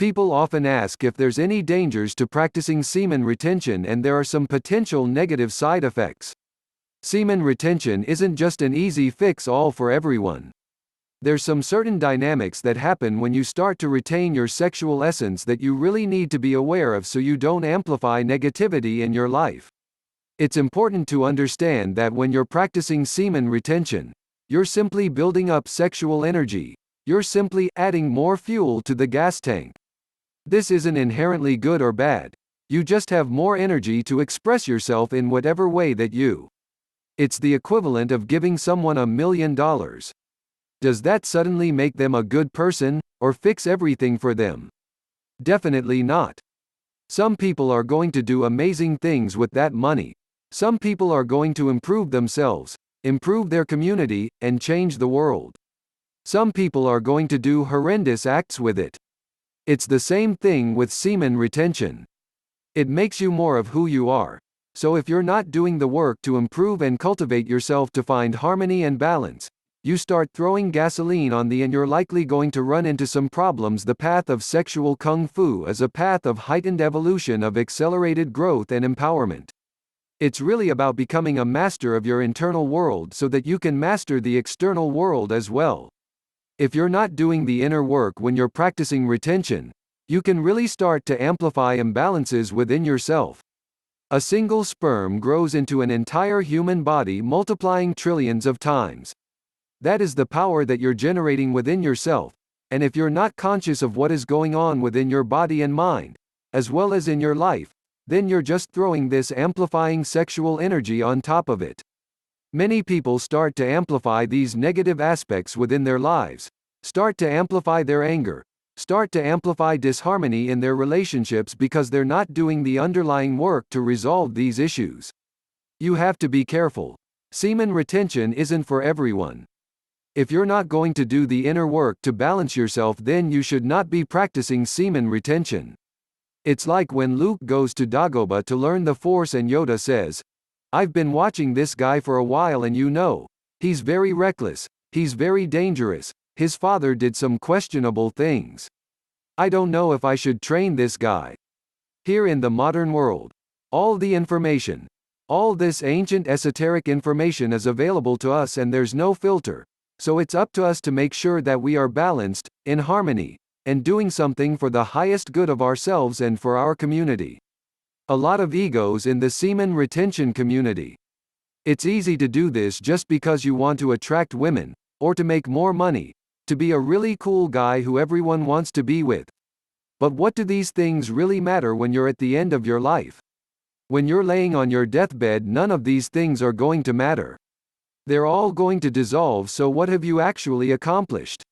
People often ask if there's any dangers to practicing semen retention, and there are some potential negative side effects. Semen retention isn't just an easy fix-all for everyone. There's some certain dynamics that happen when you start to retain your sexual essence that you really need to be aware of so you don't amplify negativity in your life. It's important to understand that when you're practicing semen retention, you're simply building up sexual energy. You're simply adding more fuel to the gas tank. This isn't inherently good or bad. You just have more energy to express yourself in whatever way that you. It's the equivalent of giving someone $1 million. Does that suddenly make them a good person, or fix everything for them? Definitely not. Some people are going to do amazing things with that money. Some people are going to improve themselves, improve their community, and change the world. Some people are going to do horrendous acts with it. It's the same thing with semen retention. It makes you more of who you are. So if you're not doing the work to improve and cultivate yourself to find harmony and balance, you start throwing gasoline on and you're likely going to run into some problems. The path of sexual kung fu is a path of heightened evolution, of accelerated growth and empowerment. It's really about becoming a master of your internal world so that you can master the external world as well. If you're not doing the inner work when you're practicing retention, you can really start to amplify imbalances within yourself. A single sperm grows into an entire human body, multiplying trillions of times. That is the power that you're generating within yourself, and if you're not conscious of what is going on within your body and mind, as well as in your life, then you're just throwing this amplifying sexual energy on top of it. Many people start to amplify these negative aspects within their lives, start to amplify their anger, start to amplify disharmony in their relationships because they're not doing the underlying work to resolve these issues. You have to be careful. Semen retention isn't for everyone. If you're not going to do the inner work to balance yourself, then you should not be practicing semen retention. It's like when Luke goes to Dagobah to learn the Force and Yoda says, "I've been watching this guy for a while and he's very reckless, he's very dangerous, his father did some questionable things. I don't know if I should train this guy." Here in the modern world, all the information, all this ancient esoteric information is available to us and there's no filter. So it's up to us to make sure that we are balanced, in harmony, and doing something for the highest good of ourselves and for our community. A lot of egos in the semen retention community. It's easy to do this just because you want to attract women, or to make more money, to be a really cool guy who everyone wants to be with. But what do these things really matter when you're at the end of your life? When you're laying on your deathbed, none of these things are going to matter. They're all going to dissolve, so what have you actually accomplished?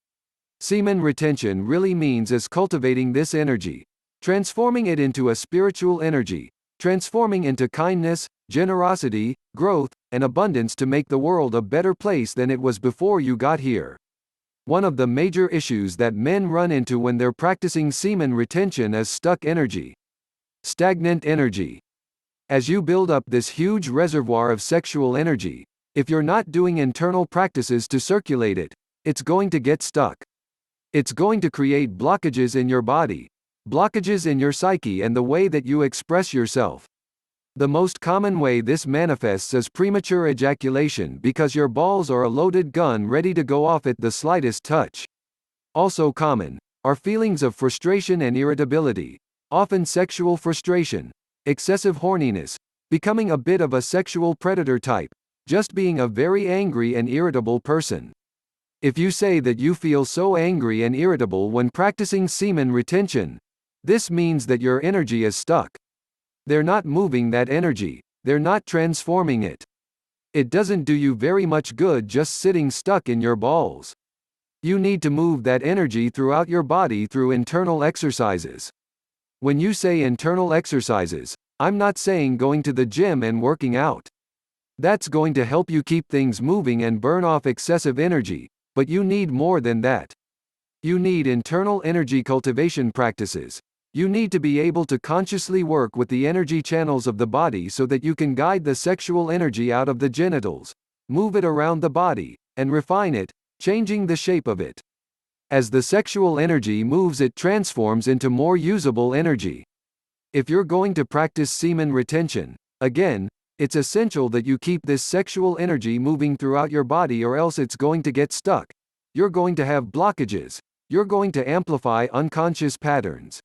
Semen retention really means is cultivating this energy, transforming it into a spiritual energy, transforming into kindness, generosity, growth, and abundance to make the world a better place than it was before you got here. One of the major issues that men run into when they're practicing semen retention is stuck energy. Stagnant energy. As you build up this huge reservoir of sexual energy, if you're not doing internal practices to circulate it, it's going to get stuck. It's going to create blockages in your body, blockages in your psyche and the way that you express yourself. The most common way this manifests is premature ejaculation because your balls are a loaded gun ready to go off at the slightest touch. Also common are feelings of frustration and irritability, often sexual frustration, excessive horniness, becoming a bit of a sexual predator type, just being a very angry and irritable person. If you say that you feel so angry and irritable when practicing semen retention, this means that your energy is stuck. They're not moving that energy, they're not transforming it. It doesn't do you very much good just sitting stuck in your balls. You need to move that energy throughout your body through internal exercises. When you say internal exercises, I'm not saying going to the gym and working out. That's going to help you keep things moving and burn off excessive energy, but you need more than that. You need internal energy cultivation practices. You need to be able to consciously work with the energy channels of the body so that you can guide the sexual energy out of the genitals, move it around the body, and refine it, changing the shape of it. As the sexual energy moves, it transforms into more usable energy. If you're going to practice semen retention, again, it's essential that you keep this sexual energy moving throughout your body, or else it's going to get stuck. You're going to have blockages. You're going to amplify unconscious patterns.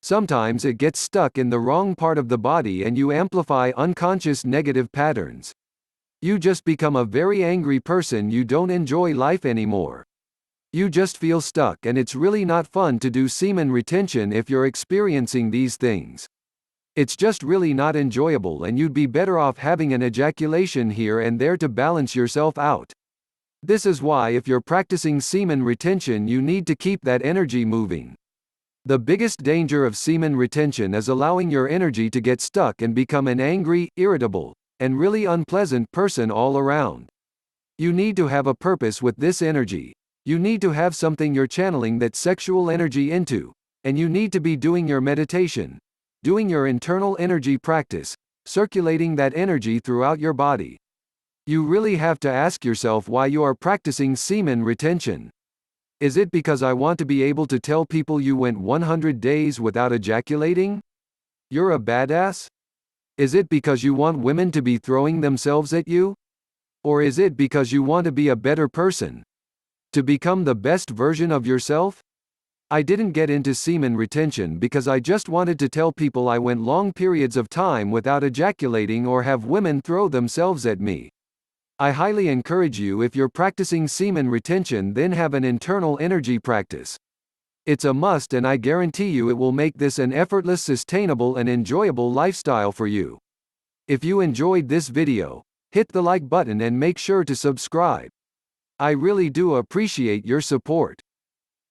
Sometimes it gets stuck in the wrong part of the body and you amplify unconscious negative patterns. You just become a very angry person. You don't enjoy life anymore. You just feel stuck, and it's really not fun to do semen retention if you're experiencing these things. It's just really not enjoyable, and you'd be better off having an ejaculation here and there to balance yourself out. This is why if you're practicing semen retention, you need to keep that energy moving. The biggest danger of semen retention is allowing your energy to get stuck and become an angry, irritable, and really unpleasant person all around. You need to have a purpose with this energy. You need to have something you're channeling that sexual energy into, and you need to be doing your meditation, doing your internal energy practice, circulating that energy throughout your body. You really have to ask yourself why you are practicing semen retention. Is it because I want to be able to tell people you went 100 days without ejaculating? You're a badass? Is it because you want women to be throwing themselves at you? Or is it because you want to be a better person? To become the best version of yourself? I didn't get into semen retention because I just wanted to tell people I went long periods of time without ejaculating or have women throw themselves at me. I highly encourage you, if you're practicing semen retention, then have an internal energy practice. It's a must, and I guarantee you it will make this an effortless, sustainable, and enjoyable lifestyle for you. If you enjoyed this video, hit the like button and make sure to subscribe. I really do appreciate your support.